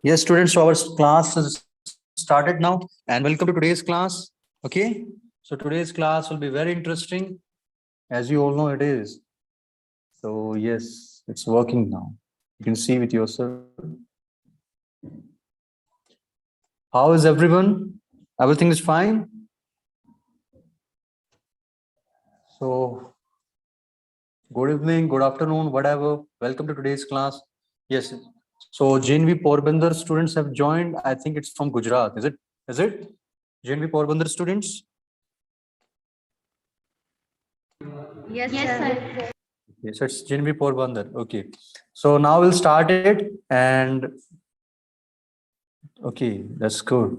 Yes, students, so our class is started now, and welcome to today's class. Okay, so today's class will be very interesting, as you all know it is. So yes, it's working now. You can see with yourself. How is everyone? Everything is fine. So good evening, good afternoon, whatever. Welcome to today's class. Yes. So JNV Porbandar students have joined. I think it's from Gujarat. Is it? Is it? JNV Porbandar students. Yes, sir. Okay, so it's JNV Porbandar. Okay. So now we'll start it and okay, that's good.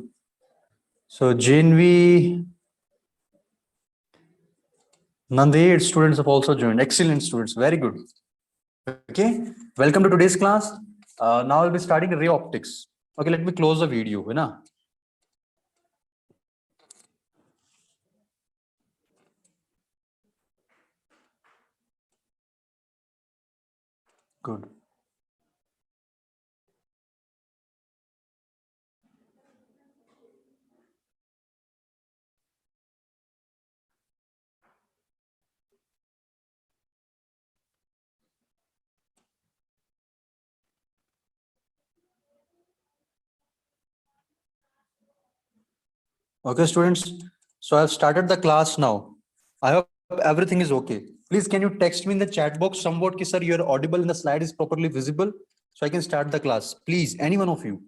So JNV Nanded students have also joined. Excellent students. Very good. Okay. Welcome to today's class. Now we'll be starting ray optics. Okay, let me close the video. है ना? Good. Okay, students. So I've started the class now. I hope everything is okay. Please, can you text me in the chat box somewhat, ki, sir, you're audible and the slide is properly visible, so I can start the class. Please, any one of you,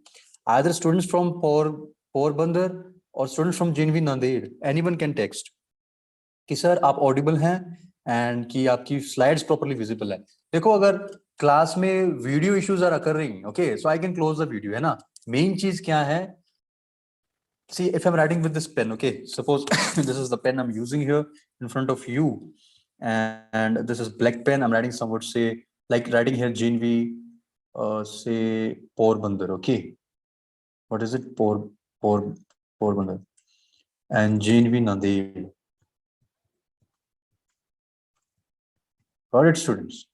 either students from Porbandar or students from JNV Nanded, anyone can text. कि sir आप Audible हैं and कि आपकी slides properly visible है. देखो अगर class में video issues are occurring, okay, so I can close the video, है ना. मेन चीज क्या है, see if I'm writing with this pen, okay, suppose this is the pen I'm using here in front of you, and this is black pen. I'm writing somewhat, say, like writing here JNV, say Porbandar, okay, what is it, Porbandar, and JNV Nanded. Got it, students?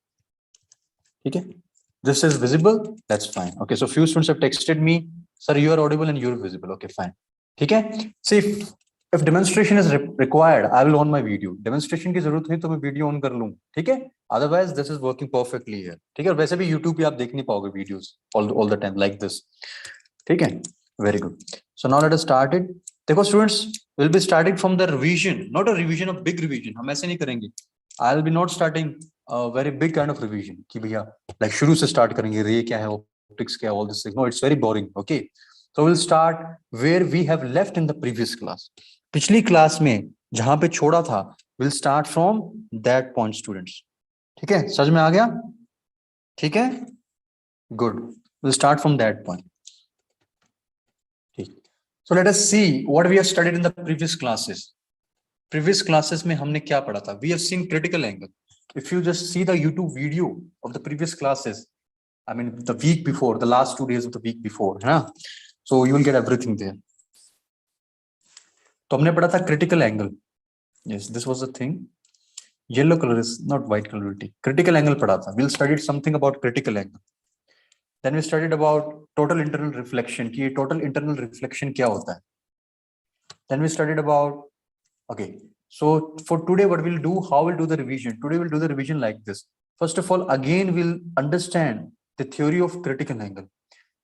Okay, this is visible, that's fine. Okay, so few students have texted me, sir, you are audible and you're visible. Okay, fine. Okay, see if demonstration is required, I will on my video. Demonstration की जरूरत हुई तो मैं video on कर लूं, ठीक है. Otherwise this is working perfectly here, ठीक है. और वैसे भी YouTube पे आप देख नहीं पाओगे videos all the time like this, ठीक है. Very good. So now let us start it. देखो students, will be starting from the revision, not a revision of big revision. हम ऐसे नहीं करेंगे. I'll be not starting a very big kind of revision कि भैया like शुरू से start करेंगे, रे क्या है, optics क्या है, all this thing. No, it's very boring. Okay, so we'll start where we have left in the previous class. पिछली क्लास में जहां पे छोड़ा था, we'll start from that point, students. ठीक है, समझ में आ गया? ठीक है, good. We'll start from that point. ठीक. So let us see what we have studied in the previous classes. Previous classes में हमने क्या पढ़ा था? We have seen critical angle. If you just see the YouTube video of the previous classes, I mean the week before, the last 2 days of the week before, है ना? So you will get everything there. तो हमने पढ़ा था critical angle. Yes, this was the thing. Yellow color is not white color. Critical angle पढ़ा था. We'll studied something about critical angle. Then we studied about total internal reflection. कि total internal reflection क्या होता है? Then we studied about, okay, so for today what we'll do, how we'll do the revision. Today we'll do the revision like this. First of all, again we'll understand the theory of critical angle.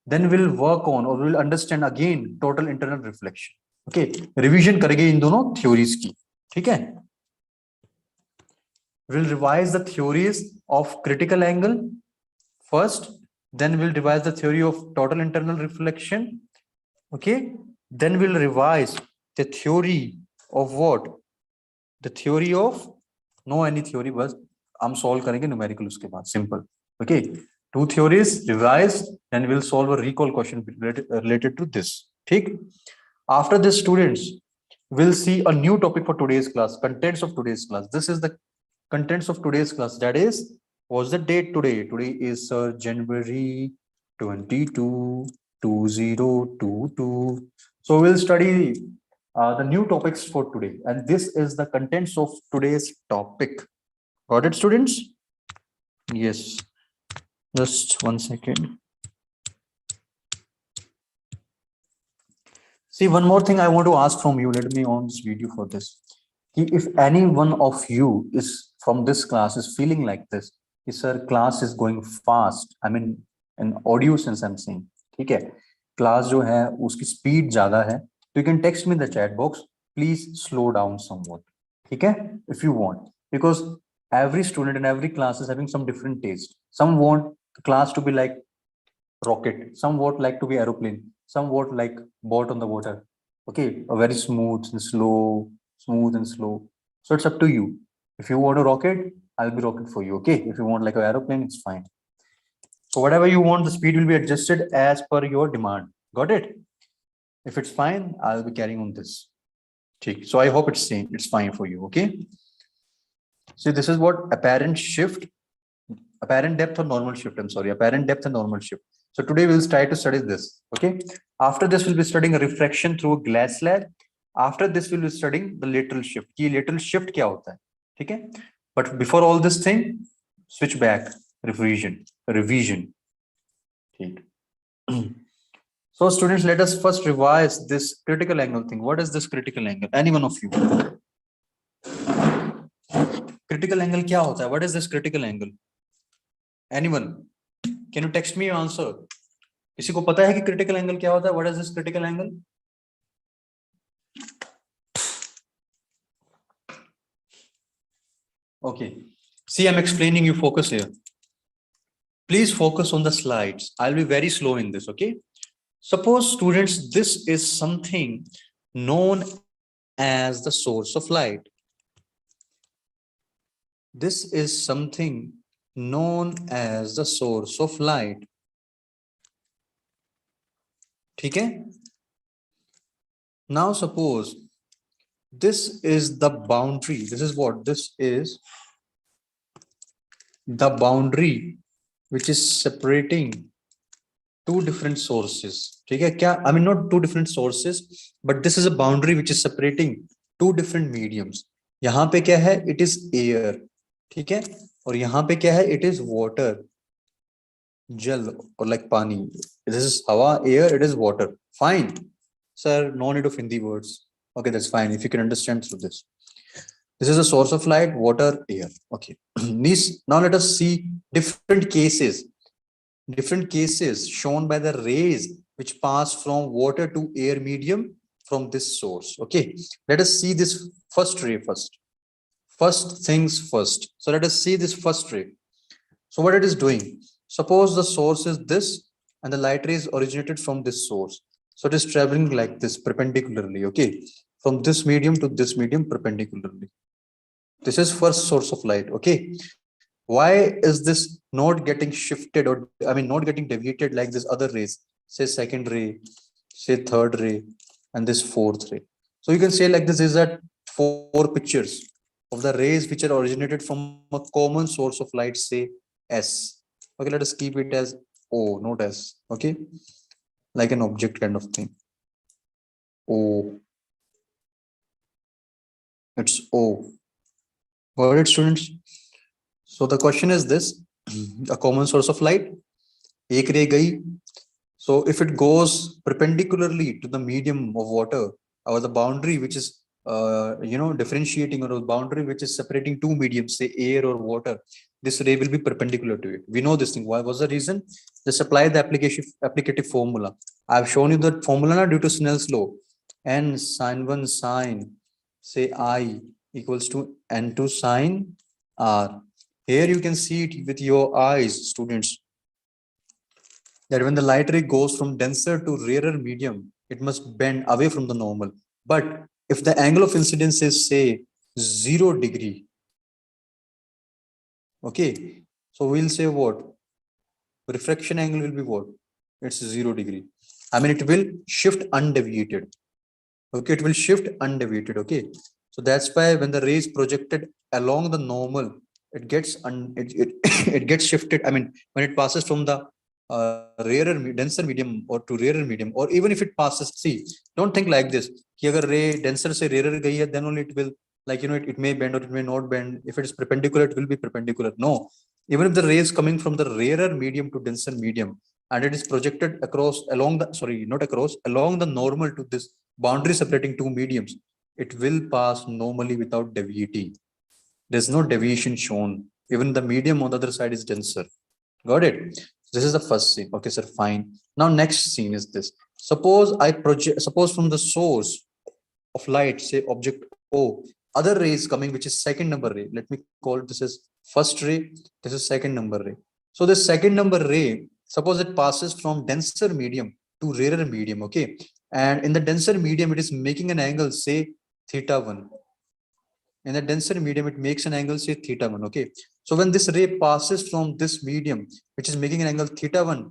Then we'll work on or we'll understand again total internal reflection. Okay, revision करेंगे इन दोनों theories की, ठीक है. We'll revise the theories of critical angle first, then we'll revise the theory of total internal reflection. Okay, then we'll revise the theory of what? The theory of, no any theory, बस हम solve करेंगे numerical उसके बाद, simple. Okay, 2 theories revised, then we'll solve a recall question related to this. ठीक. After this, students, we'll see a new topic for today's class, contents of today's class. This is the contents of today's class. That is, what's the date today? Today is January 22, 2022. So we'll study the new topics for today, and this is the contents of today's topic. Got it, students? Yes. Just one second. See, one more thing I want to ask from you. Let me on this video for this. If any one of you is from this class is feeling like this, sir, class is going fast. I mean, in audio sense, I'm saying, ठीक है, class जो है उसकी speed ज़्यादा है, तो you can text me in the chat box. Please slow down somewhat. ठीक है, if you want, because every student in every class is having some different taste. Some want the class to be like rocket, some would like to be aeroplane, some would like boat on the water. Okay, a very smooth and slow, smooth and slow. So it's up to you. If you want a rocket, I'll be rocket for you. Okay, if you want like an aeroplane, it's fine. So whatever you want, the speed will be adjusted as per your demand. Got it? If it's fine, I'll be carrying on this. Okay, so I hope it's same, it's fine for you. Okay, so this is what apparent shift, apparent depth or normal shift, I'm sorry, apparent depth and normal shift. So today we'll try to study this. Okay, after this we'll be studying a refraction through a glass slab. After this we'll be studying the lateral shift. Ki lateral shift kya hota hai? Okay, but before all this thing, switch back, revision. Okay. So students, let us first revise this critical angle thing. What is this critical angle? Any one of you? Critical angle kya hota hai? What is this critical angle? Anyone? Can you text me your answer? किसी को पता है कि critical angle क्या होता है? What is this critical angle? Okay. See, I'm explaining you. Focus here. Please focus on the slides. I'll be very slow in this. Okay. Suppose students, this is something known as the source of light. This is something known as the source of light. Okay. Now suppose this is the boundary. This is what? This is the boundary which is separating two different sources. Okay. I mean, not two different sources, but this is a boundary which is separating two different mediums. यहाँ पे क्या है? It is air. ठीक है. और यहाँ पे क्या है? It is water. Jal or like pani. This is hawa, air, it is water. Fine. Sir, no need of Hindi words. Okay, that's fine. If you can understand through this. This is a source of light, water, air. Okay. Now let us see different cases shown by the rays which pass from water to air medium from this source. Okay. Let us see this first ray first. First things first. So let us see this first ray. So what it is doing? Suppose the source is this and the light ray is originated from this source. So it is traveling like this perpendicularly. Okay. From this medium to this medium perpendicularly. This is first source of light. Okay. Why is this not getting shifted or not getting deviated like this other rays? Say second ray, say third ray, and this fourth ray. So you can say like this is that four pictures of the rays which are originated from a common source of light, say S. Okay, let us keep it as O, not S. Okay, like an object kind of thing. O. It's O. Got it, students? So the question is this: a common source of light, ek ray gayi. So if it goes perpendicularly to the medium of water or the boundary which is differentiating, or a boundary which is separating two mediums, say air or water, this ray will be perpendicular to it. We know this thing. Why was the reason? Just apply the applicative formula. I've shown you the formula now due to Snell's law. N sin 1 sine, say I, equals to N2 sine R. Here you can see it with your eyes, students, that when the light ray goes from denser to rarer medium, it must bend away from the normal. But if the angle of incidence is, say, 0 degree, okay, so we'll say what? Refraction angle will be what? It's 0 degree. I mean, it will shift undeviated. Okay, it will shift undeviated. Okay, so that's why when the ray is projected along the normal, it gets it gets shifted. I mean, when it passes from the denser medium or to rarer medium, or even if it passes, see, don't think like this. Ki agar ray denser se rarer gayi hai, then only it will, like, it may bend or it may not bend. If it is perpendicular, it will be perpendicular. No, even if the ray is coming from the rarer medium to denser medium and it is projected across along the, sorry, not across, along the normal to this boundary separating two mediums, it will pass normally without deviating. There's no deviation shown. Even the medium on the other side is denser. Got it? This is the first scene. Okay, sir, fine. Now next scene is this. Suppose from the source of light, say object O, other ray is coming, which is second number ray. Let me call it, this is first ray, this is second number ray. So this second number ray, suppose it passes from denser medium to rarer medium, okay? And in the denser medium, it is making an angle, say theta 1. In the denser medium, it makes an angle, say theta 1, okay? So when this ray passes from this medium, which is making an angle theta 1,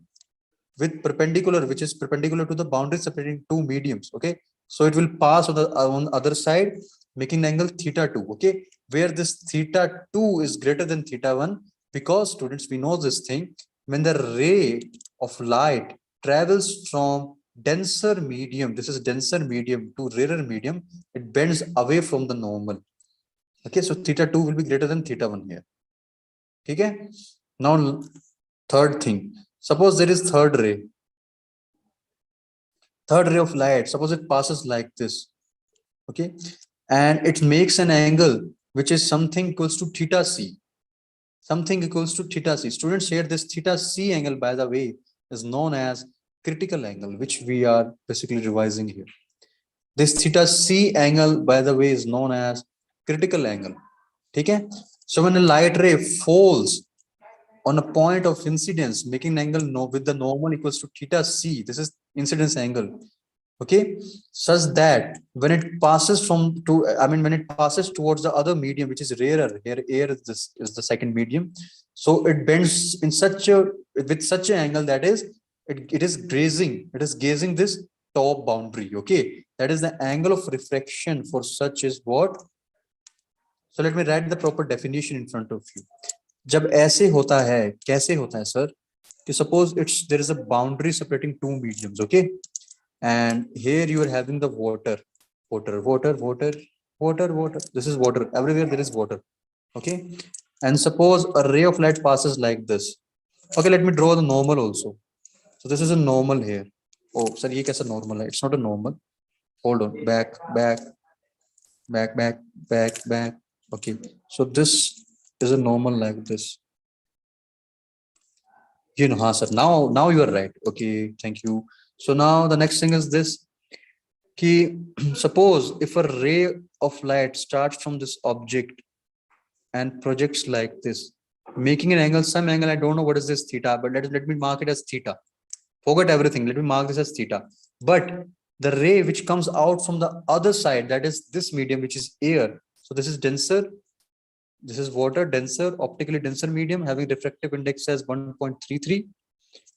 with perpendicular, which is perpendicular to the boundary separating two mediums, okay? So it will pass on the other side, making an angle theta 2, okay? Where this theta 2 is greater than theta 1, because students, we know this thing, when the ray of light travels from denser medium, this is denser medium, to rarer medium, it bends away from the normal. Okay, so theta 2 will be greater than theta 1 here. Okay, now third thing, suppose there is third ray of light, suppose it passes like this, okay, and it makes an angle which is something equals to theta c, something equals to theta c. Students, here this theta c angle, by the way, is known as critical angle, which we are basically revising here. This theta c angle, by the way, is known as critical angle. Okay, so when a light ray falls on a point of incidence, making an angle with the normal equals to theta c, this is incidence angle, okay, such that when it passes when it passes towards the other medium, which is rarer, here air is this is the second medium, so it bends in such a, with such an angle, that is it is grazing this top boundary, okay? That is the angle of refraction for such is what. So let me write the proper definition in front of you. जब ऐसे होता है, कैसे होता है sir, कि suppose there is a boundary separating two mediums, okay, and here you are having the water. This is water, everywhere there is water, okay, and suppose a ray of light passes like this. Okay, let me draw the normal also. So this is a normal here. Oh sir, ये कैसा normal है? It's not a normal. Hold on, back. Okay, so this is a normal like this. Sir, now you are right. Okay, thank you. So now the next thing is this. Suppose if a ray of light starts from this object and projects like this, making an angle, some angle, I don't know what is this theta, but let me mark it as theta. Forget everything, let me mark this as theta. But the ray which comes out from the other side, that is this medium, which is air. So this is denser, this is water, denser, optically denser medium having refractive index as 1.33.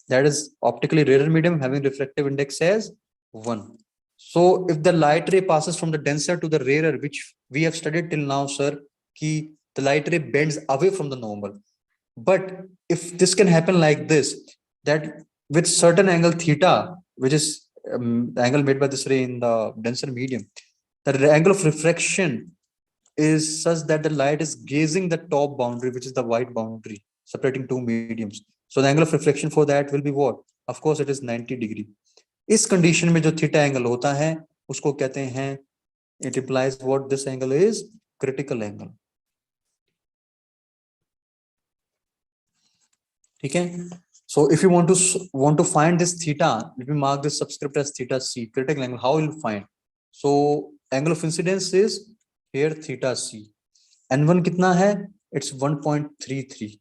That is optically rarer medium having refractive index as 1. So if the light ray passes from the denser to the rarer, which we have studied till now, sir, the light ray bends away from the normal. But if this can happen like this, that with certain angle theta, which is the angle made by this ray in the denser medium, the angle of refraction is such that the light is gazing the top boundary, which is the white boundary separating two mediums. So the angle of reflection for that will be what? Of course, it is 90 degree. इस condition में जो theta angle होता है, उसको कहते हैं, it implies what this angle is, critical angle. ठीक है? So if you want to find this theta, let me mark this subscript as theta c, critical angle. How will you find? So angle of incidence is here theta c. N1 कितना है? It's 1.33.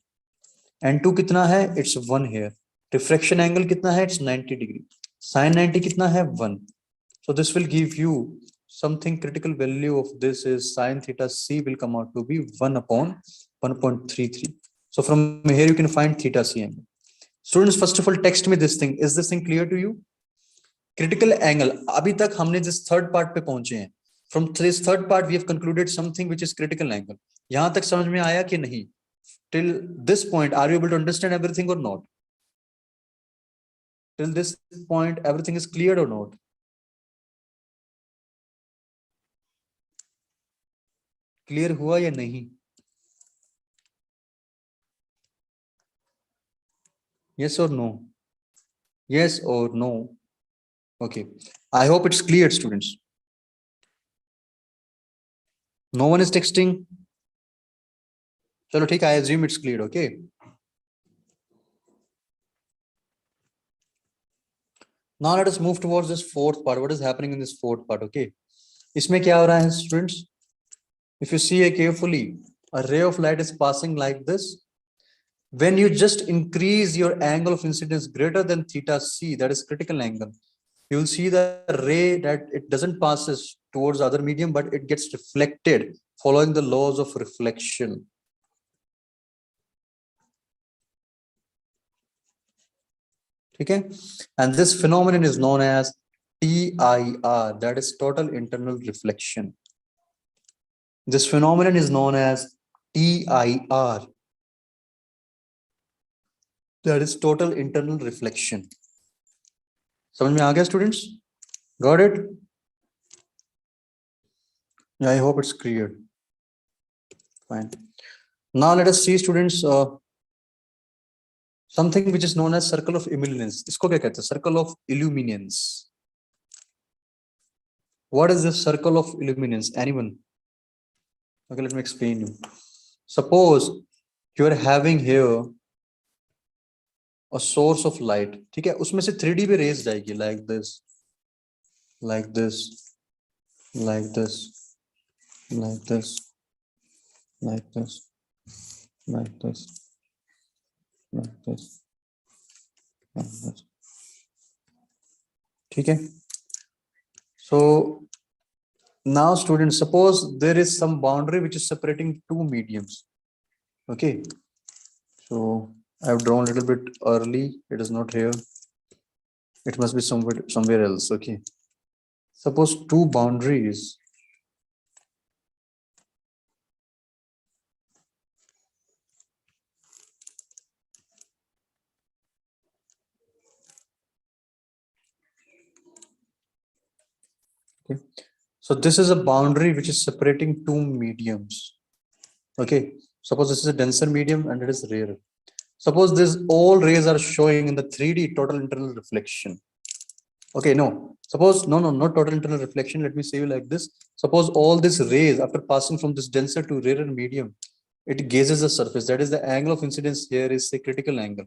N2 कितना है? It's 1 here. Refraction angle कितना है? It's 90 degree. Sin 90 कितना है? 1. So this will give you something, critical value of this is sin theta c will come out to be 1 upon 1.33. So from here you can find theta c angle. Students, first of all, text me this thing. Is this thing clear to you? Critical angle. अभी तक हमने जिस third part पे पहुंचे हैं. From this third part, we have concluded something which is critical angle. यहाँ तक समझ में आया कि नहीं? Till this point, are you able to understand everything or not? Till this point, everything is clear or not? Clear हुआ या नहीं? Yes or no? Yes or no? Okay. I hope it's clear, students. No one is texting. Chalo, theek, I assume it's clear. Okay. Now let us move towards this fourth part. What is happening in this fourth part? Okay. इसमें क्या हो रहा है, students? If you see it carefully, a ray of light is passing like this. When you just increase your angle of incidence greater than theta c, that is critical angle, you will see the ray that it doesn't passes towards other medium, but it gets reflected following the laws of reflection. Okay, and this phenomenon is known as TIR, that is total internal reflection. This phenomenon is known as TIR, that is total internal reflection. समझ में आ गया, students? Got it? Yeah, I hope it's clear. Fine. Now let us see, students, something which is known as circle of illuminance. इसको क्या कहते हैं? Circle of illuminance. What is this circle of illuminance? Anyone? Okay, let me explain you. Suppose you are having here a source of light. ठीक है, उसमें से 3D पे rays जाएगी like this, like this, like this, like this, like this, like this, like this, like this. ठीक है. So now, students, suppose there is some boundary which is separating two mediums. Okay, so I have drawn a little bit early. It is not here. It must be somewhere else. Okay, suppose two boundaries. Okay, so this is a boundary which is separating two mediums. Okay, suppose this is a denser medium and it is rarer. Suppose this all rays are showing in the 3D total internal reflection. Okay, no, suppose not total internal reflection. Let me say you like this. Suppose all these rays, after passing from this denser to rarer medium, it gazes the surface. That is the angle of incidence here is a critical angle.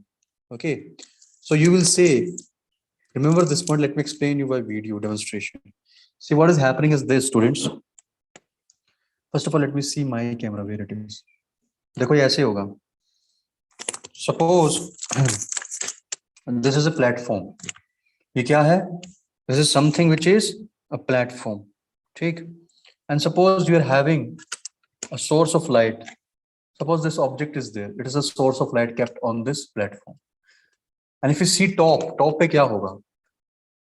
Okay, so you will say, remember this point. Let me explain you by video demonstration. See, what is happening is this, students. First of all, let me see my camera where it is. देखो ये ऐसे होगा. Suppose this is a platform. ये क्या है? This is something which is a platform. ठीक? And suppose you are having a source of light. Suppose this object is there. It is a source of light kept on this platform. And if you see top पे क्या होगा?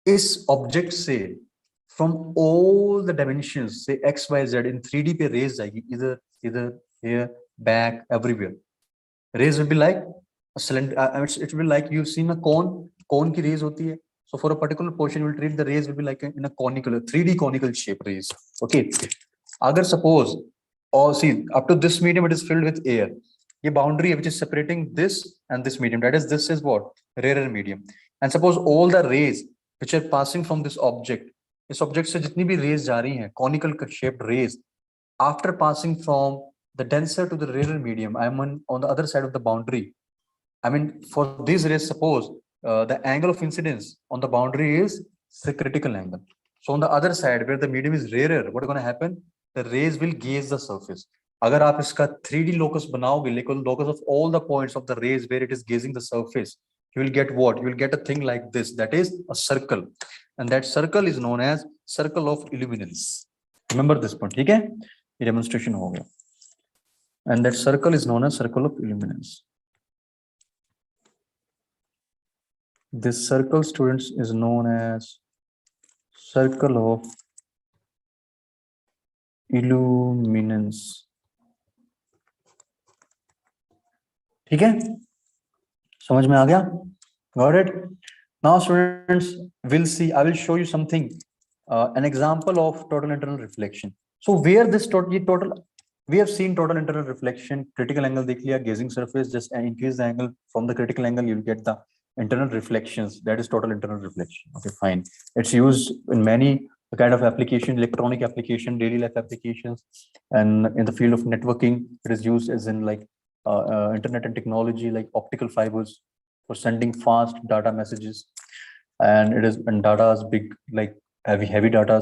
इस object से from all the dimensions, say x, y, z in 3D पे rays जाएगी, either here, back, everywhere. Rays will be like a cylinder. It will be like you've seen a cone. Cone की rays होती है. So for a particular portion, you will treat the rays will be like in a conical, 3D conical shape rays. Okay. Agar suppose, or see, up to this medium, it is filled with air. ये boundary which is separating this and this medium. That is, this is what? Rarer medium. And suppose all the rays which are passing from this object, इस object से जितनी भी rays जा रही हैं, conical shaped rays, after passing from the denser to the rarer medium, I am on the other side of the boundary. I mean, for these rays, suppose the angle of incidence on the boundary is the critical angle. So on the other side, where the medium is rarer, what is going to happen? The rays will gaze the surface. अगर आप इसका 3D locus बनाओगे, locus of all the points of the rays where it is gazing the surface, you will get what? You will get a thing like this. That is a circle, and that circle is known as circle of illuminance. Remember this point, ठीक है? ये demonstration हो गया. And that circle is known as circle of illuminance. This circle, students, is known as circle of illuminance. ठीक है? समझ में आ गया? Got it? Now, students, we'll see. I will show you something, an example of total internal reflection. So, where this total, we have seen total internal reflection, critical angle देख लिया, gazing surface, just increase the angle from the critical angle, you will get the internal reflections. That is total internal reflection. Okay, fine. It's used in many kind of application, electronic application, daily life applications, and in the field of networking, it is used as in like internet and technology, like optical fibers for sending fast data messages. And it is, and data is big, like heavy data.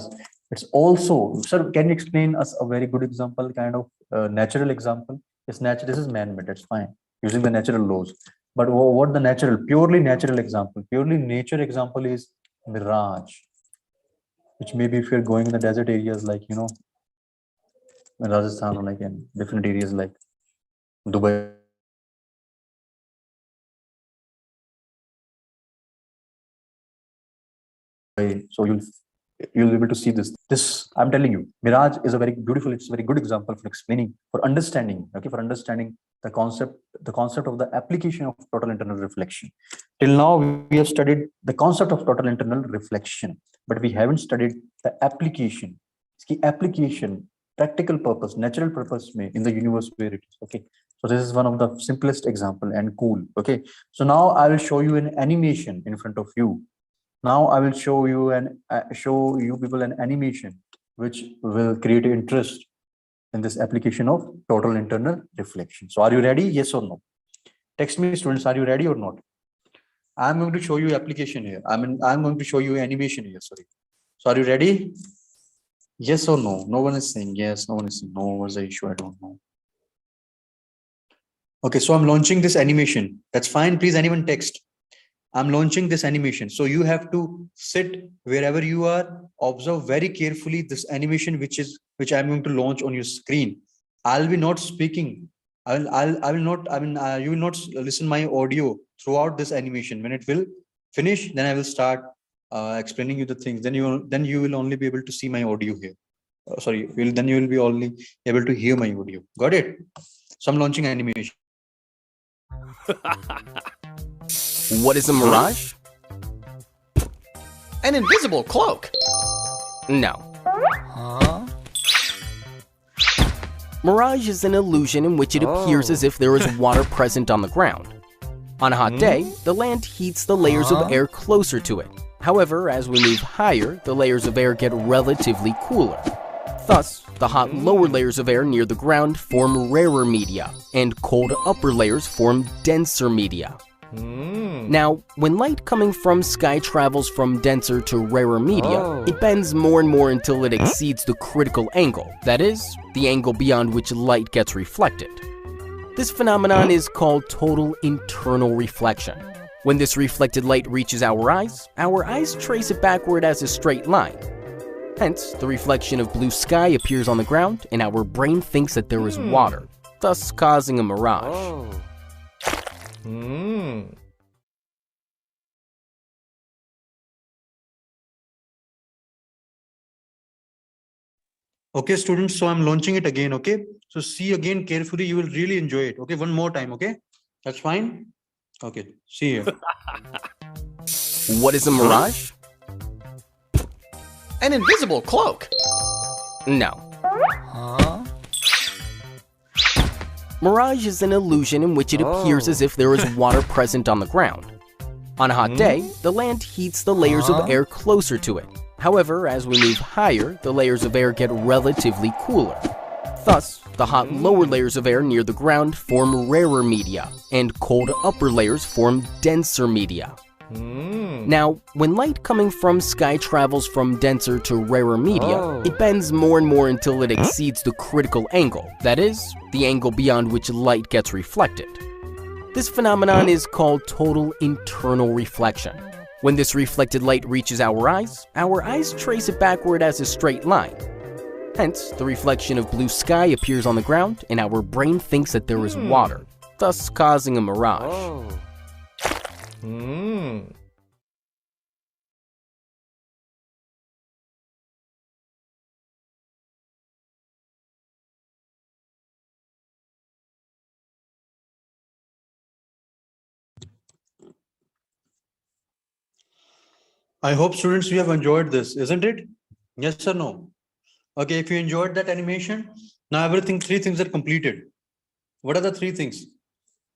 It's also, sir, can you explain us a very good example, kind of natural example? It's natural. This is man-made. That's fine. Using the natural laws. But what the natural, purely natural example, purely nature example is mirage, which maybe if you're going in the desert areas like, you know, Rajasthan or like in different areas like Dubai. So you'll be able to see this. I'm telling you, mirage is a very beautiful, it's a very good example for explaining, for understanding, okay, for understanding the concept of the application of total internal reflection. Till now we have studied the concept of total internal reflection, but we haven't studied the application. Its application, practical purpose, natural purpose may in the universe where it is. Okay, so this is one of the simplest example and cool. Okay, so now I will show you an animation in front of you. Now I will show you show you people an animation which will create interest in this application of total internal reflection. So are you ready? Yes or no? Text me, students, are you ready or not? I'm going to show you application here. I'm going to show you animation here. Sorry. So are you ready? Yes or no? No one is saying yes. No one is saying no. What's the issue? I don't know. Okay, so I'm launching this animation. That's fine. Please, anyone text. I'm launching this animation. So you have to sit wherever you are, observe very carefully this animation, which I'm going to launch on your screen. I'll be not speaking. I will not, you will not listen my audio throughout this animation. When it will finish, then I will start explaining you the things. Then you will only be able to see my audio here. Then you will be only able to hear my audio. Got it? So I'm launching animation. What is a mirage? An invisible cloak. No. Huh? Mirage is an illusion in which it appears as if there is water present on the ground. On a hot day, the land heats the layers of air closer to it. However, as we move higher, the layers of air get relatively cooler. Thus, the hot lower layers of air near the ground form rarer media, and cold upper layers form denser media. Now, when light coming from sky travels from denser to rarer media, it bends more and more until it exceeds the critical angle, that is, the angle beyond which light gets reflected. This phenomenon is called total internal reflection. When this reflected light reaches our eyes trace it backward as a straight line. Hence, the reflection of blue sky appears on the ground and our brain thinks that there is water, thus causing a mirage. Okay, students, so I'm launching it again, okay? So see again carefully, you will really enjoy it. Okay, one more time, okay? That's fine? Okay, see you. What is a mirage? An invisible cloak. No. Huh? Mirage is an illusion in which it appears as if there is water present on the ground. On a hot day, the land heats the layers of air closer to it. However, as we move higher, the layers of air get relatively cooler. Thus, the hot lower layers of air near the ground form rarer media, and cold upper layers form denser media. Now, when light coming from sky travels from denser to rarer media, it bends more and more until it exceeds the critical angle, that is, the angle beyond which light gets reflected. This phenomenon is called total internal reflection. When this reflected light reaches our eyes trace it backward as a straight line. Hence, the reflection of blue sky appears on the ground and our brain thinks that there is water, thus causing a mirage. I hope students, you have enjoyed this, isn't it? Yes or no? Okay, if you enjoyed that animation, now three things are completed. What are the three things?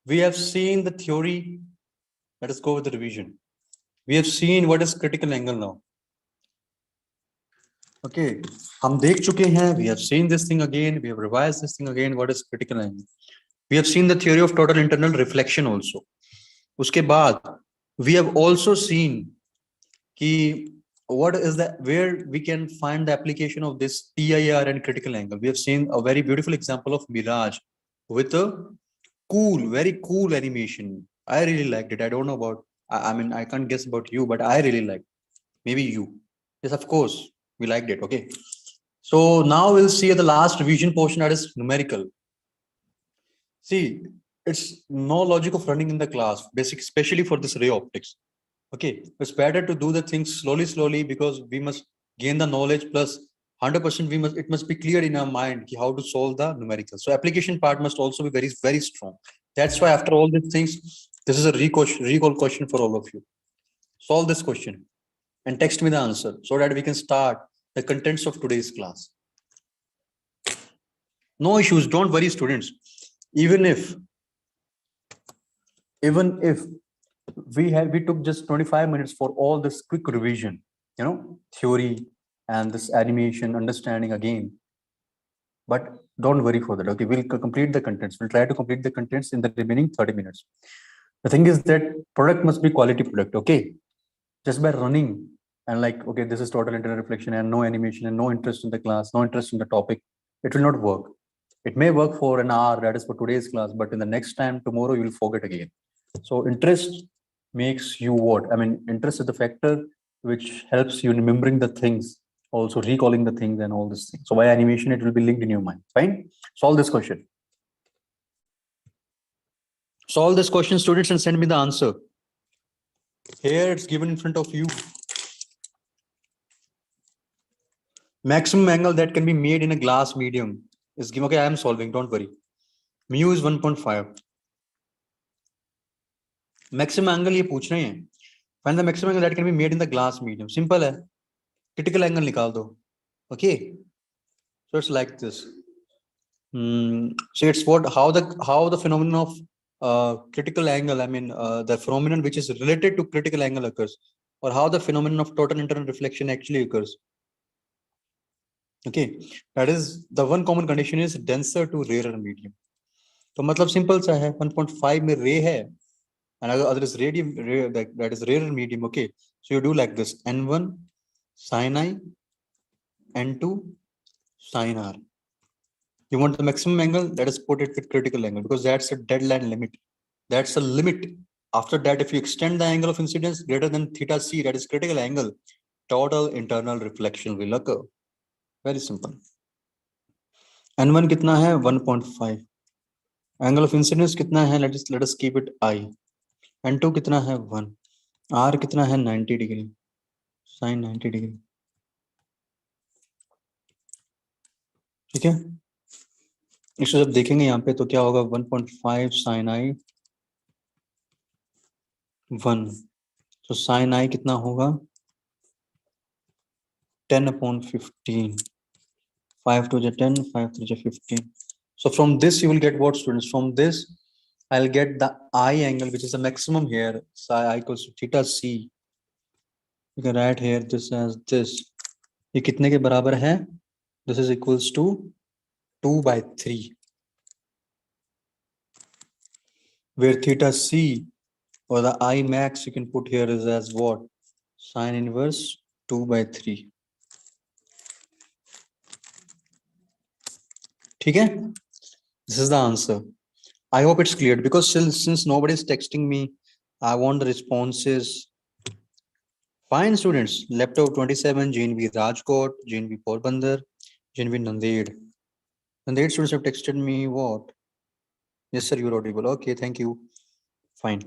We have seen the theory, Let us go with the revision. We have seen what is critical angle now. Okay, हम देख चुके हैं. We have seen this thing again. We have revised this thing again. What is critical angle? We have seen the theory of total internal reflection also. उसके बाद we have also seen कि what is the where we can find the application of this PIR and critical angle. We have seen a very beautiful example of Mirage with a cool, very cool animation. I really liked it. I don't know about, I mean, I can't guess about you, but I really liked. Maybe you. Yes, of course, we liked it. Okay. So now we'll see the last revision portion, that is numerical. See, it's no logic of running in the class, basic, especially for this ray optics. Okay, it's better to do the things slowly because we must gain the knowledge, plus 100% it must be clear in our mind how to solve the numerical. So application part must also be very strong. That's why after all these things, this is a recall question for all of you. Solve this question and text me the answer so that we can start the contents of today's class. No issues, don't worry students. Even if we took just 25 minutes for all this quick revision, theory and this animation understanding again, but don't worry for that. Okay, we'll complete the contents. We'll try to complete the contents in the remaining 30 minutes. The thing is that product must be quality product. Okay, just by running and like, okay, this is total internal reflection and no animation and no interest in the class, no interest in the topic, it will not work. It may work for an hour, that is for today's class, but in the next time, tomorrow, you will forget again. So interest makes you what? I mean, interest is the factor which helps you in remembering the things, also recalling the things and all these things. So by animation, it will be linked in your mind. Fine. Solve this question. Solve this question, students, and send me the answer. Here it's given in front of you. Maximum angle that can be made in a glass medium is given. Okay, I am solving, don't worry. Mu is 1.5. Maximum angle ये पूछ रहे हैं. Find the maximum angle that can be made in the glass medium. Simple है. Critical angle निकाल दो. Okay. So it's like this. So it's how the phenomenon of critical angle, I mean the phenomenon which is related to critical angle occurs, or how the phenomenon of total internal reflection actually occurs. Okay, that is the one common condition is denser to rarer medium. तो मतलब simple सा है. 1.5 में ray है, and other is radium, that is rarer medium. Okay, so you do like this: n1 sin I, n2 sin R. You want the maximum angle, let us put it with critical angle, because that's a deadline limit. That's a limit. After that, if you extend the angle of incidence greater than theta c, that is critical angle, total internal reflection will occur. Very simple. n1 कितना है? 1.5. Angle of incidence कितना है? Let us keep it I. n2 कितना है? 1. R कितना है? 90 degree. Sin 90 degree. ठीक है, इसको जब देखेंगे यहाँ पे तो क्या होगा? 1.5 sin I 1. तो sin I कितना होगा? 10/15. 5 to the 10, 5 to the 15. So from this you will get what, students? From this I'll get the I angle, which is the maximum here. Psi I equals to theta c. You can write here this as this. ये कितने के बराबर है? This is equals to 2/3, where theta c or the I max you can put here is as what? Sin inverse 2/3. ठीक है? This is the answer. I hope it's clear, because since nobody is texting me, I want the responses. Fine, students. Laptop 27, JNV Rajkot, JNV Porbandar, JNV Nanded. Nanded students have texted me what? Yes, sir, you're audible. Okay, thank you. Fine.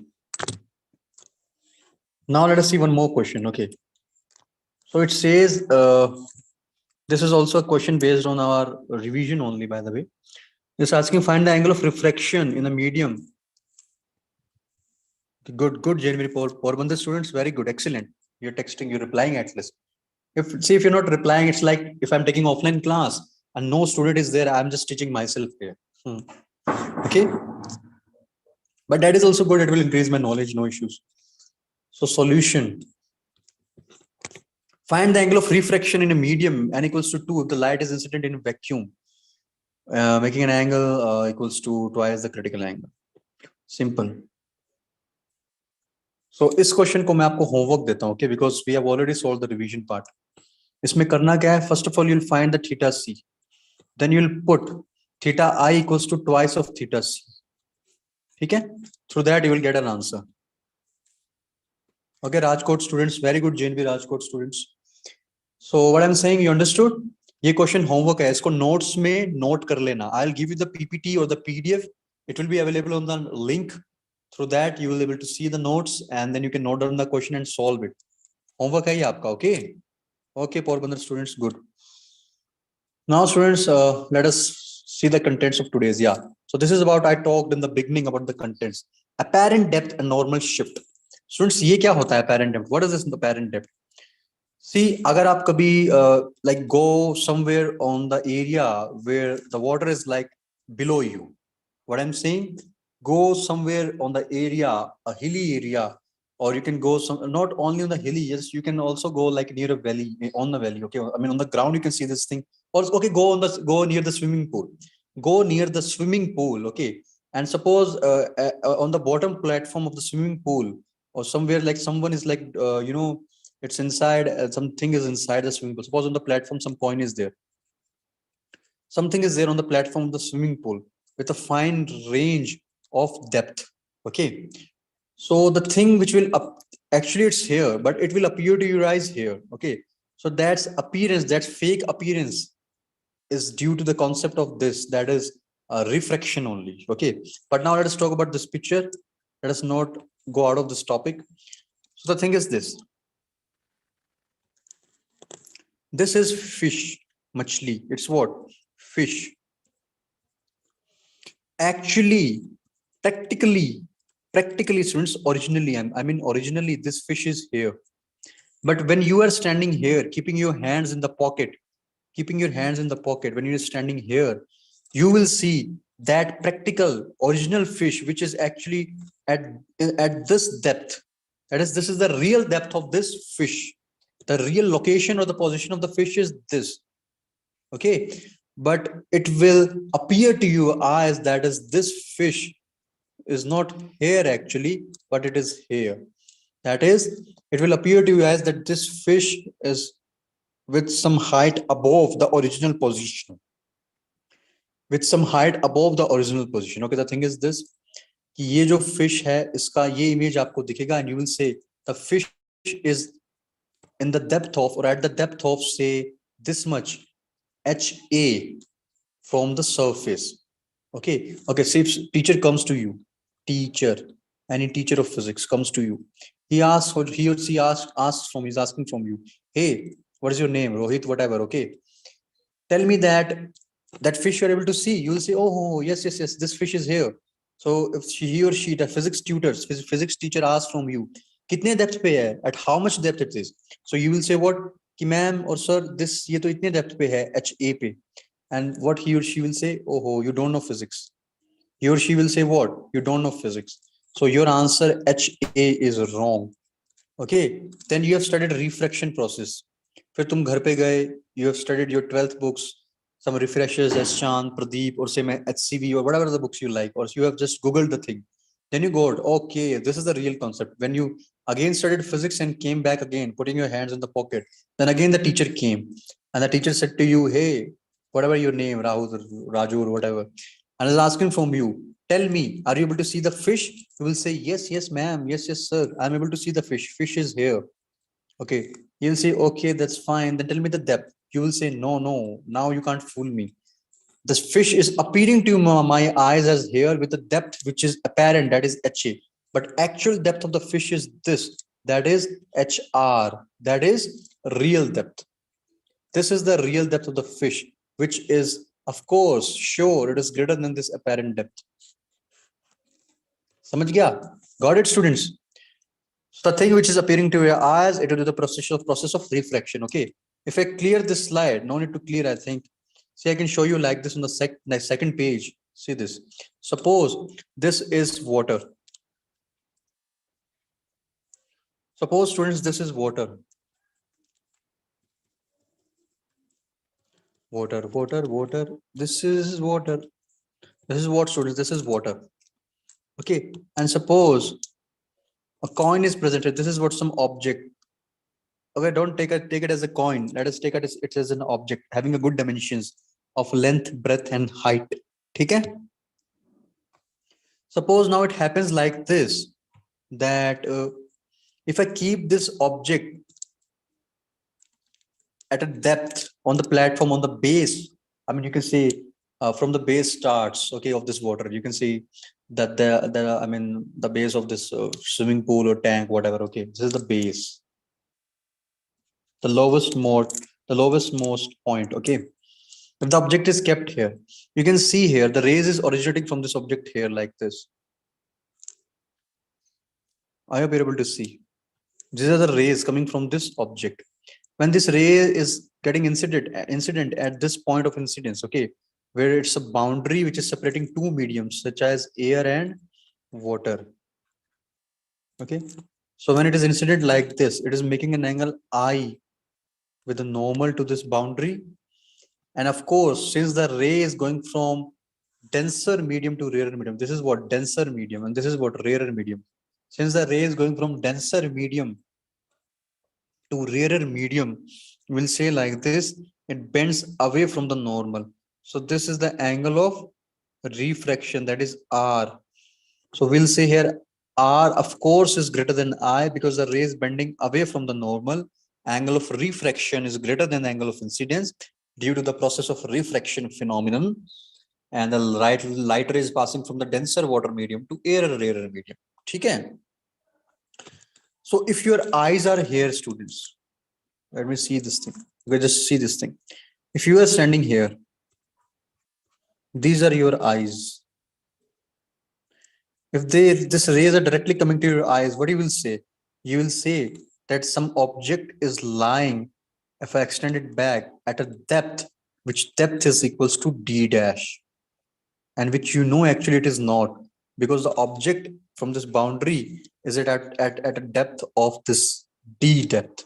Now let us see one more question. Okay. So it says, this is also a question based on our revision only, by the way. It's asking find the angle of refraction in a medium. Good, January Porbandar students, very good, excellent. You're texting, you're replying at least. If you're not replying, it's like if I'm taking offline class and no student is there, I'm just teaching myself here. Okay, but that is also good. It will increase my knowledge, no issues. So solution. Find the angle of refraction in a medium n equals to 2 if the light is incident in a vacuum. Making an angle equals to twice the critical angle. Simple. So इस question को मैं आपको homework देता हूं, okay, because we have already solved the revision part. इसमें करना क्या है? First of all, you'll find the theta c. Then you'll put theta I equals to twice of theta c. ठीक है? Through that you will get an answer. Okay, Rajkot students, very good JNV Rajkot students. So what I'm saying, you understood? ये question homework है, इसको notes में note कर लेना. I'll give you the PPT or the PDF. It will be available on the link. Through that you will be able to see the notes and then you can note down the question and solve it. Homework है ये आपका, okay? Okay, Porbandar students, good. Now students, let us see the contents of today's. Yeah. So this is about, I talked in the beginning about the contents. Apparent depth and normal shift. Students, ये क्या होता है apparent depth? What is this apparent depth? See, अगर आप कभी like go somewhere on the area where the water is like below you. What I'm saying, go somewhere on the area, a hilly area, or you can go some, not only on the hilly, yes, you can also go like near a valley, on the valley. Okay, I mean on the ground you can see this thing. Or okay, go near the swimming pool. Go near the swimming pool. Okay, and suppose on the bottom platform of the swimming pool, or somewhere like someone is like it's inside, something is inside the swimming pool. Suppose on the platform some coin is there. Something is there on the platform of the swimming pool with a fine range of depth. Okay, so the thing which will actually it's here, but it will appear to your eyes here. Okay, so that's appearance, that's fake appearance is due to the concept of this, that is refraction only. Okay, but now let us talk about this picture. Let us not go out of this topic. So the thing is this. This is fish, machli. It's what? Fish. Actually, practically students, originally, I mean originally this fish is here. But when you are standing here, keeping your hands in the pocket, when you're standing here, you will see that practical original fish, which is actually at this depth. That is, this is the real depth of this fish. The real location or the position of the fish is this. Okay, but it will appear to your eyes that is this fish is not here actually, but it is here. That is, it will appear to you as that this fish is with some height above the original position. Okay, the thing is this, कि ये जो fish है, इसका ये image आपको दिखेगा, and you will say the fish is in the depth of, or at the depth of, say this much HA from the surface. Okay, say if teacher comes to you, any teacher of physics comes to you, he asks, or he or she he's asking from you, hey, what is your name? Rohit, whatever. Okay, tell me that fish you're able to see. You will say, oh yes, this fish is here. So if he or she, the physics teacher asks from you, kitne depth pe hai, at how much depth it is, so you will say what, ki ma'am or sir, this ye to itne depth pe hai, HA pe. And what he or she will say, oh, you don't know physics. He or she will say what, you don't know physics. So your answer HA is wrong. Okay, then you have studied refraction process. फिर तुम घर पे गए, you have studied your 12th books, some refreshers as Chan, Pradeep, or say HCV, or whatever the books you like, or you have just googled the thing. Then you got, okay, this is the real concept. When you again studied physics and came back again, putting your hands in the pocket, then again the teacher came, and the teacher said to you, hey, whatever your name, Rahul, Raju, or whatever, and is asking from you, tell me, are you able to see the fish? You will say, yes ma'am, yes sir, I'm able to see the fish. Fish is here. Okay, you'll say, okay, that's fine, then tell me the depth. You will say, no, now you can't fool me. This fish is appearing to my eyes as here with a depth which is apparent, that is HA, but actual depth of the fish is this, that is HR, that is real depth. This is the real depth of the fish, which is, of course, sure, it is greater than this apparent depth. Samajh gaya? Got it, students? So the thing which is appearing to your eyes, it will do the process of refraction. Okay, if I clear this slide, no need to clear, I think. See, I can show you like this on the second page. See this. Suppose this is water. Suppose students, this is water. Water. This is water. This is what, students? This is water. Okay. And suppose a coin is presented. This is what some object. Okay, don't take it as a coin. Let us take it as an object having a good dimensions of length, breadth, and height. Okay. Suppose now it happens like this, that if I keep this object at a depth on the platform, on the base, I mean, you can say from the base starts, okay, of this water, you can see that the base of this swimming pool or tank, whatever. Okay, this is the base, the lowest most point. Okay, if the object is kept here, you can see here the rays is originating from this object here like this. I hope you're able to see. These are the rays coming from this object. When this ray is getting incident at this point of incidence, okay, where it's a boundary which is separating two mediums such as air and water. Okay, so when it is incident like this, it is making an angle I with a normal to this boundary. And of course, since the ray is going from denser medium to rarer medium, this is what denser medium and this is what rarer medium. Since the ray is going from denser medium to rarer medium, we'll say like this, it bends away from the normal. So this is the angle of refraction, that is R. So we'll say here R of course is greater than I because the ray is bending away from the normal. Angle of refraction is greater than the angle of incidence due to the process of refraction phenomenon. And the light ray is passing from the denser water medium to rarer medium. Okay. So if your eyes are here, students, let me see this thing. Okay, just see this thing. If you are standing here, these are your eyes. If this rays are directly coming to your eyes, what you will say? You will say that some object is lying, if I extend it back, at a depth, which depth is equals to d dash, and which you know actually it is not, because the object from this boundary is at a depth of this d depth.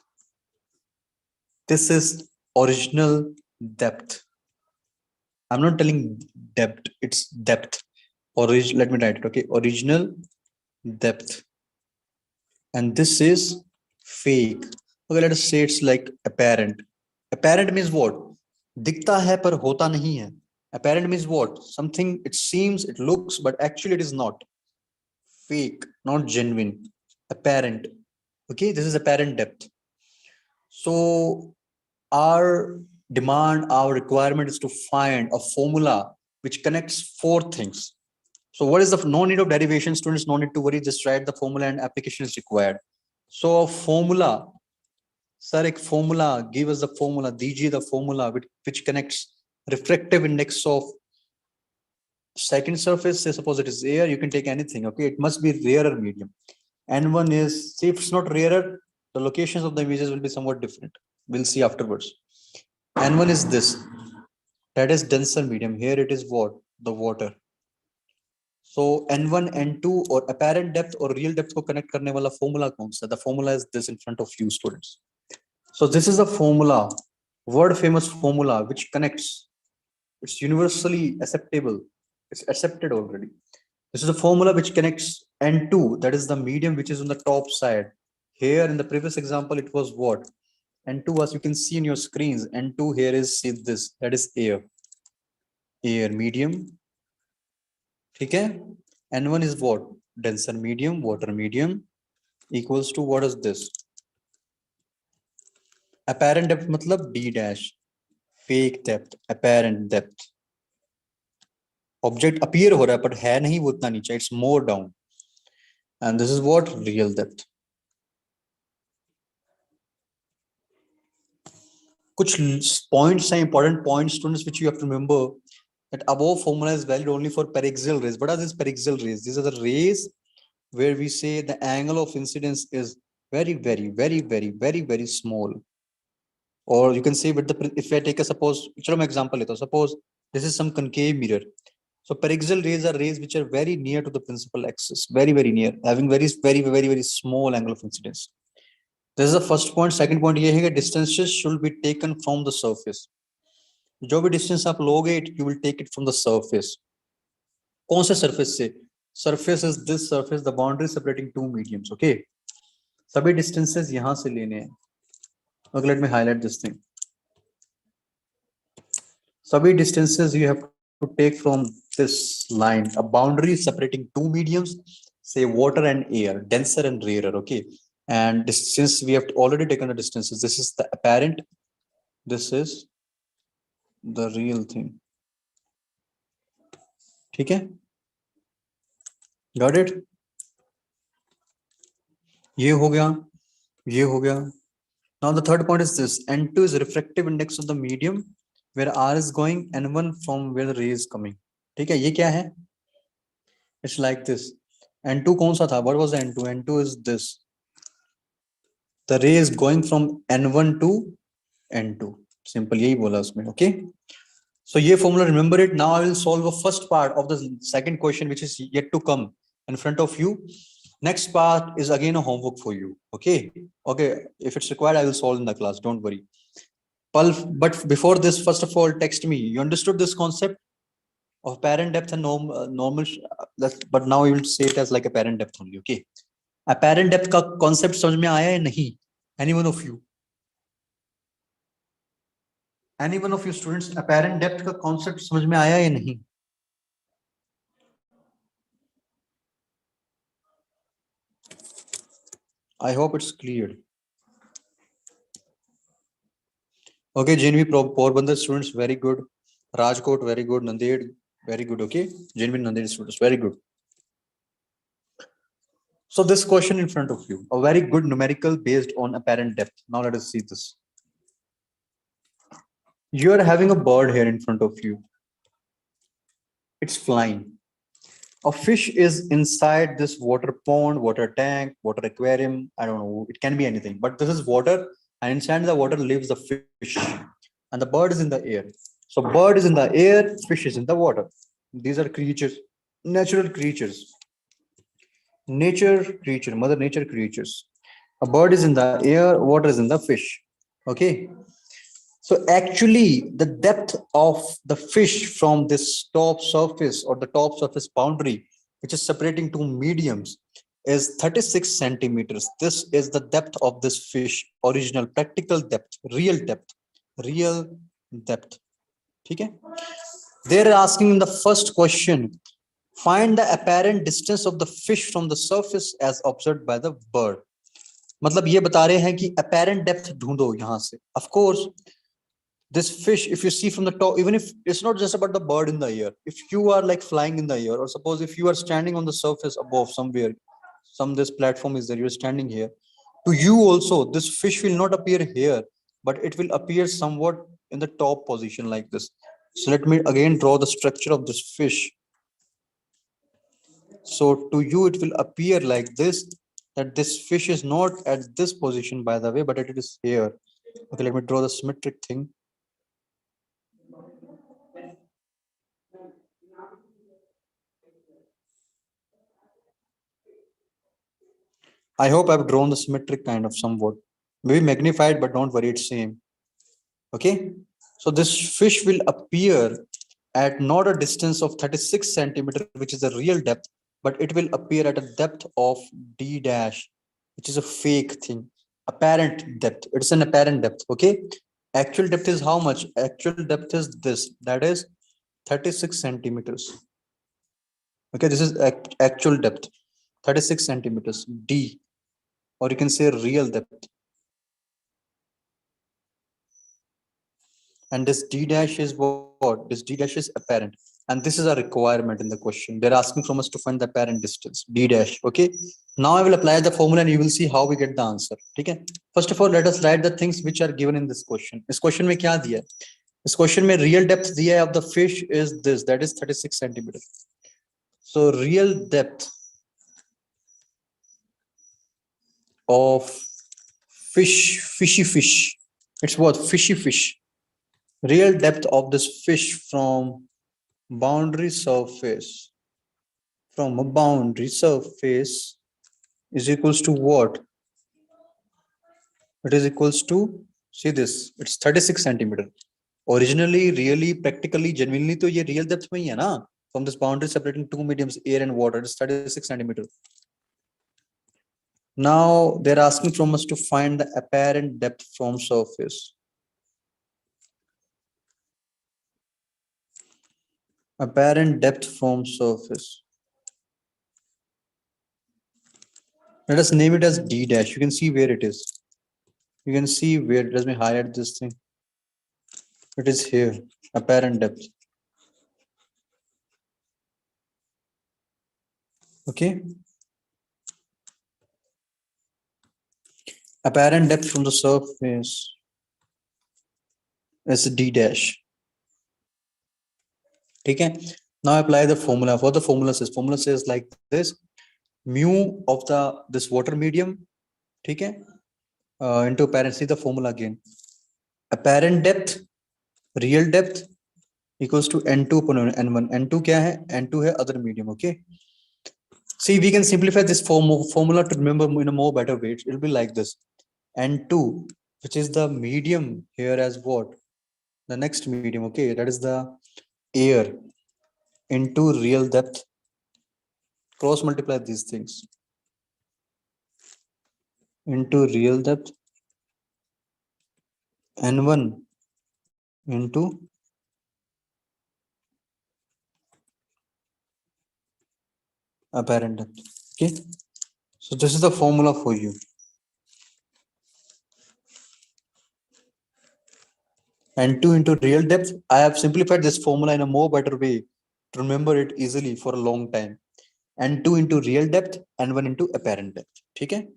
This is original depth. I'm not telling depth, it's depth. Let me write it. Okay, original depth. And this is fake. Okay, let us say it's like apparent. Apparent means what? Dikta hai par hota nahi hai. Apparent means what? Something, it seems, it looks, but actually it is not. Fake, not genuine. Apparent. Okay, this is apparent depth. So our demand, our requirement is to find a formula which connects four things. So what is the no need of derivation? Students, no need to worry, just write the formula and application is required. So a formula, sir, a formula, give us the formula, dijiye the formula which connects refractive index of second surface. Say suppose it is air, you can take anything. Okay, it must be rarer medium. N1 is, see, if it's not rarer, the locations of the images will be somewhat different. We'll see afterwards. N1 is this, that is denser medium. Here it is what? The water. So N1, N2 or apparent depth or real depth को connect करने वाला formula कौन सा? The formula is this in front of you, students. So this is a formula, world famous formula which connects. It's universally acceptable. It's accepted already. This is a formula which connects N2, that is the medium which is on the top side. Here in the previous example, it was what? N2 was, you can see in your screens, N2 here is, see this, that is air. Air medium. Okay, N1 is what? Denser medium, water medium, equals to what is this? Apparent depth matlab D dash, fake depth, apparent depth. Object appear हो रहा है, but है नहीं वो उतना नीचे, it's more down. And this is what? Real depth. कुछ points हैं, important points, students, which you have to remember. That above formula is valid only for paraxial rays. What are these paraxial rays? These are the rays where we say the angle of incidence is very, very, very, very, very, very small. Or you can say with the, if I take a suppose, example, suppose this is some concave mirror. So paraxial rays are rays which are very near to the principal axis, very, very near, having very, very, very, very small angle of incidence. This is the first point. Second point ये है कि distances should be taken from the surface. जो भी distance आप लोगे, you will take it from the surface. कौन से surface से? Surface is this surface, the boundary separating two mediums. Okay. सभी distances यहाँ से लेने हैं. Okay, let me highlight this thing. सभी distances you have to take from this line, a boundary separating two mediums, say water and air, denser and rarer. Okay. And this, since we have already taken the distances, this is the apparent, this is the real thing. ठीक है? Got it? ये हो गया, ये हो गया. Now the third point is this: N2 is refractive index of the medium where R is going, N1 from where the ray is coming. ठीक है? ये क्या है? It's like this. N2 कौन सा था? What was the N2? N2 is this. The ray is going from N1 to N2. Simple यही बोला उसमें. Okay? So ये formula, remember it. Now I will solve the first part of the second question, which is yet to come in front of you. Next part is again a homework for you. Okay. Okay. If it's required, I will solve in the class. Don't worry. But before this, first of all, text me. You understood this concept of apparent depth and normal? But now you will say it as like apparent depth only. Okay. Apparent depth का concept समझ में आया या नहीं? Any one of you? Any one of you students, apparent depth का concept समझ में आया या नहीं? I hope it's clear. Okay, JNV Porbandar students, very good. Rajkot, very good. Nanded, very good. Okay, JNV Nanded students, very good. So this question in front of you, a very good numerical based on apparent depth. Now let us see this. You are having a bird here in front of you. It's flying. A fish is inside this water pond, water tank, water aquarium. I don't know. It can be anything, but this is water, and inside the water lives the fish, and the bird is in the air. So bird is in the air, fish is in the water. These are creatures, natural creatures. Nature creature, mother nature creatures. A bird is in the air, water is in the fish. Okay. So actually the depth of the fish from this top surface or the top surface boundary, which is separating two mediums, is 36 centimeters. This is the depth of this fish, original practical depth, real depth, real depth. Okay. They're asking in the first question, find the apparent distance of the fish from the surface as observed by the bird. मतलब ये बता रहे हैं कि apparent depth ढूंढो यहाँ से. Of course, this fish, if you see from the top, even if it's not just about the bird in the air, if you are like flying in the air, or suppose if you are standing on the surface above somewhere, this platform is there, you're standing here, to you also this fish will not appear here, but it will appear somewhat in the top position like this. So let me again draw the structure of this fish. So to you it will appear like this, that this fish is not at this position by the way, but it is here. Okay, let me draw the symmetric thing. I hope I've drawn the symmetric kind of somewhat. Maybe magnified, but don't worry, it's same. Okay. So this fish will appear at not a distance of 36 centimeters, which is the real depth, but it will appear at a depth of D dash, which is a fake thing. Apparent depth. It's an apparent depth. Okay. Actual depth is how much? Actual depth is this. That is 36 centimeters. Okay. This is actual depth. 36 centimeters. D. Or you can say real depth. And this D dash is what? This D dash is apparent. And this is a requirement in the question. They're asking from us to find the apparent distance, D dash. Okay. Now I will apply the formula and you will see how we get the answer. Okay. First of all, let us write the things which are given in this question. This question में क्या दिया? This question में real depth दिया है of the fish is this, that is 36 centimeters. So real depth of fishy fish. It's what? Fishy fish. Real depth of this fish from boundary surface, from a boundary surface is equals to what? It is equals to, see this, it's 36 centimeter. Originally, really, practically, genuinely, तो ये real depth में ही है ना? From this boundary separating two mediums, air and water, it's 36 centimeter. Now they're asking from us to find the apparent depth from surface. Apparent depth from surface. Let us name it as D dash. You can see where it is. You can see where, let me highlight this thing. It is here, apparent depth. Okay. Apparent depth from the surface is D dash. Okay. Now apply the formula. What the formula says? Formula says like this: mu of this water medium, okay, into apparent. See the formula again. Apparent depth, real depth equals to n2 upon n1. n2 क्या है? n2 है other medium. Okay. See, we can simplify this formula to remember in a more better way. It will be like this: n2, which is the medium here as what? The next medium. Okay, that is the air into real depth. Cross multiply these things into real depth n1 into apparent depth. Okay, so this is the formula for you. N2 into real depth. I have simplified this formula in a more better way to remember it easily for a long time. N2 into real depth, N1 into apparent depth. ठीक है?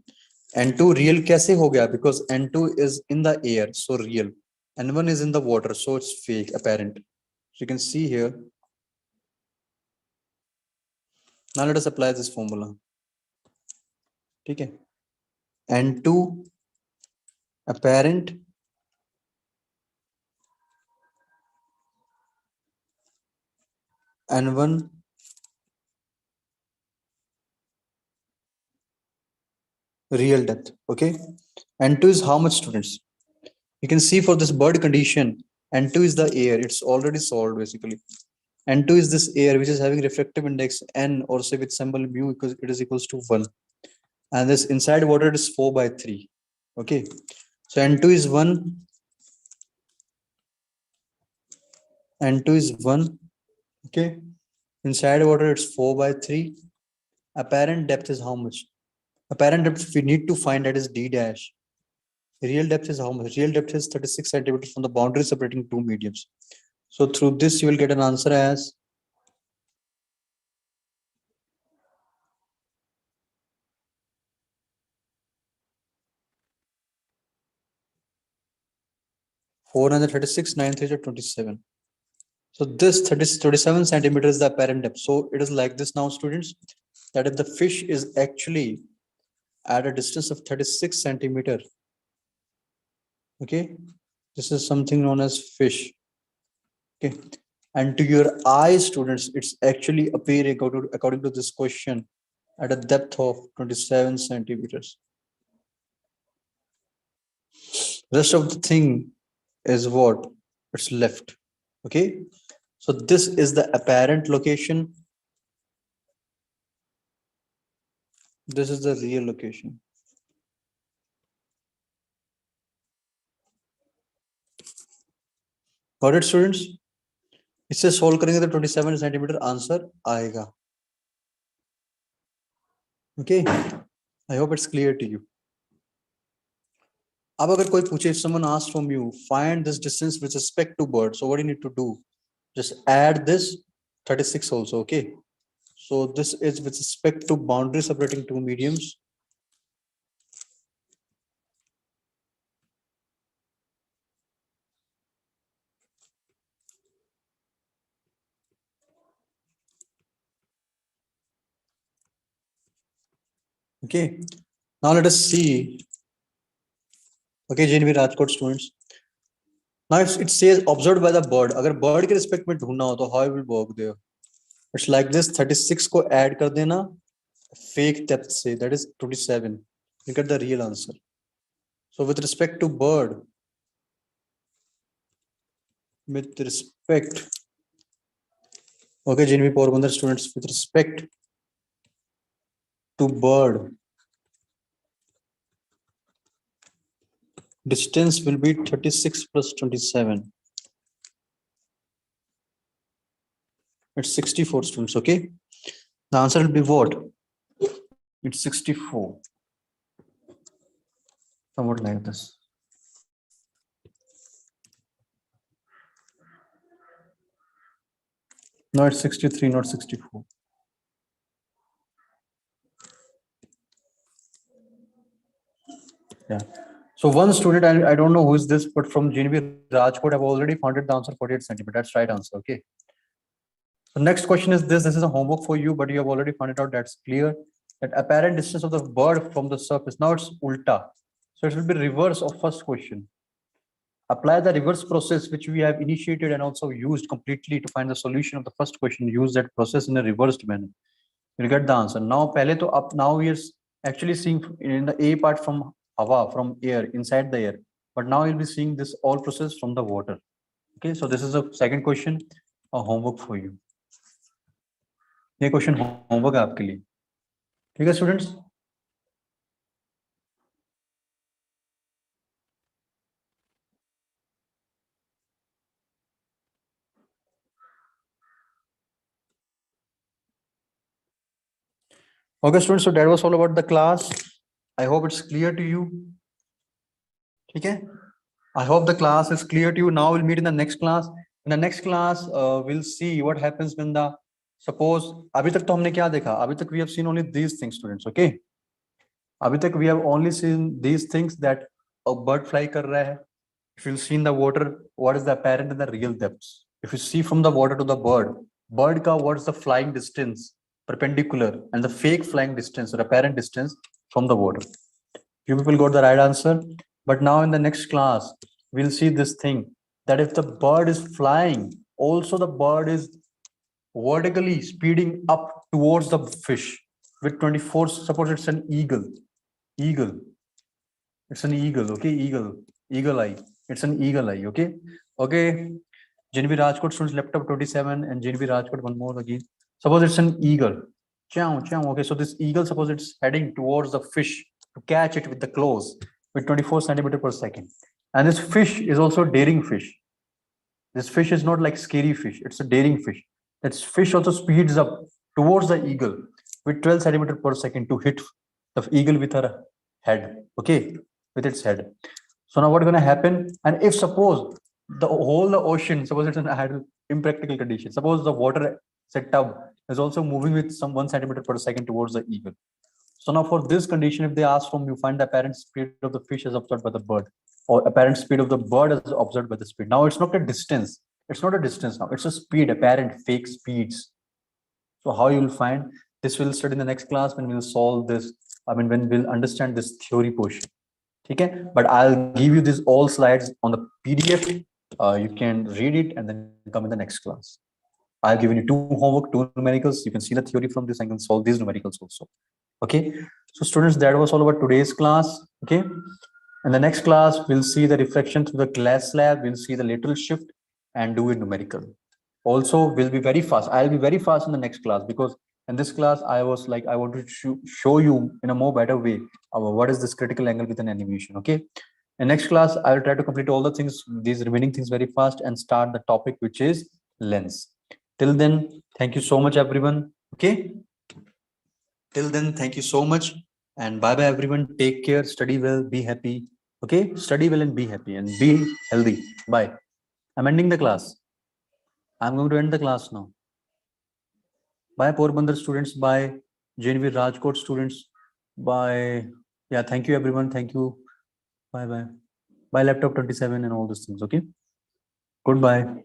N2 real कैसे हो गया? Because N2 is in the air, so real. N1 is in the water, so it's fake, apparent. So you can see here. Now let us apply this formula. ठीक है? N2 apparent N1 real depth. Okay, N2 is how much, students? You can see for this bird condition, N2 is the air. It's already solved basically. N2 is this air which is having refractive index N, or say with symbol mu, because it is equals to 1. And this inside water is 4/3. Okay, so N2 is 1. N2 is 1. Okay, inside water it's 4/3. Apparent depth is how much? Apparent depth we need to find, that is D dash. Real depth is how much? Real depth is 36 centimeters from the boundary separating two mediums. So through this you will get an answer as 436, 9 3 27. So this 37 centimeters is the apparent depth. So it is like this now, students, that if the fish is actually at a distance of 36 centimeter, okay, this is something known as fish. Okay, and to your eye, students, it's actually appearing according to this question at a depth of 27 centimeters. Rest of the thing is what? It's left. Okay, so this is the apparent location. This is the real location. Got it, students? इससे solve करेंगे तो 27 centimeter answer आएगा. Okay, I hope it's clear to you. अब अगर कोई पूछे, if someone asks from you, find this distance with respect to bird, so what do you need to do? Just add this 36 also. Okay, so this is with respect to boundary separating two mediums. Okay, now let us see. Okay, JNV Rajkot students. Now if it says observed by the bird, अगर bird के respect में ढूंढना हो तो how it will work there? It's like this: 36 को add कर देना fake depth से, that is 27. You get the real answer. So with respect to bird, with respect, okay, JNV Porbandar students, with respect to bird, distance will be 36 plus 27. It's 64 students, okay? The answer will be what? It's 64. Somewhat like this. No, it's 63, not 64. Yeah. So one student, I don't know who is this, but from JNV Rajkot, I've already found it the answer 48 centimeters. That's right answer. Okay. So next question is this. This is a homework for you, but you have already found it out. That's clear. That apparent distance of the bird from the surface. Now it's ulta. So it will be reverse of first question. Apply the reverse process which we have initiated and also used completely to find the solution of the first question. Use that process in a reversed manner. You'll get the answer. Now, pehle to up. Now we are actually seeing in the A part from Hava, from air, inside the air. But now you'll be seeing this all process from the water. Okay, so this is a second question, a homework for you. ये question homework है आपके लिए. ठीक है students. Okay students, so that was all about the class. I hope it's clear to you. Okay, I hope the class is clear to you. Now we'll meet in the next class. In the next class, we'll see what happens when the suppose अभी तक तो हमने क्या देखा? अभी तक we have seen only these things, students. Okay, अभी तक we have only seen these things that a bird fly कर रहा है. If you see in the water, what is the apparent and the real depths? If you see from the water to the bird ka what is the flying distance perpendicular and the fake flying distance or apparent distance from the water? You people got the right answer. But now in the next class, we'll see this thing that if the bird is flying, also the bird is vertically speeding up towards the fish with 24. Suppose it's an eagle. It's an eagle. Okay, eagle eye. It's an eagle eye. Okay. JNV Rajkot students left up 27 and JNV Rajkot one more again. Suppose it's an eagle. Okay, so this eagle, suppose it's heading towards the fish to catch it with the claws with 24 centimeter per second. And this fish is also daring fish. This fish is not like scary fish. It's a daring fish. That fish also speeds up towards the eagle with 12 centimeter per second to hit the eagle with her head. Okay, with its head. So now what's going to happen? And if suppose the ocean, suppose it's an impractical condition. Suppose the water, say tub, is also moving with some 1 centimeter per second towards the eagle. So now for this condition, if they ask from you, find the apparent speed of the fish as observed by the bird, or apparent speed of the bird as observed by the speed. Now it's not a distance. It's not a distance now. It's a speed, apparent fake speeds. So how you will find this, we'll study in the next class when we'll solve this. I mean, when we'll understand this theory portion. Okay, but I'll give you these all slides on the PDF. You can read it and then come in the next class. I've given you 2 homework, 2 numericals. You can see the theory from this and can solve these numericals also. Okay, so students, that was all about today's class. Okay, in the next class, we'll see the reflection through the glass slab. We'll see the lateral shift and do a numerical. Also, we'll be very fast. I'll be very fast in the next class because in this class, I was like, I wanted to show you in a more better way what is this critical angle with an animation. Okay. In next class, I will try to complete all the things, these remaining things very fast and start the topic, which is lens. Till then, thank you so much, everyone. Okay. Till then, thank you so much. And bye bye, everyone. Take care. Study well. Be happy. Okay. Study well and be happy and be healthy. Bye. I'm ending the class. I'm going to end the class now. Bye Porbandar students, bye JNV Rajkot students, bye. Yeah, thank you everyone. Thank you. Bye bye. Bye laptop 27 and all those things. Okay. Goodbye.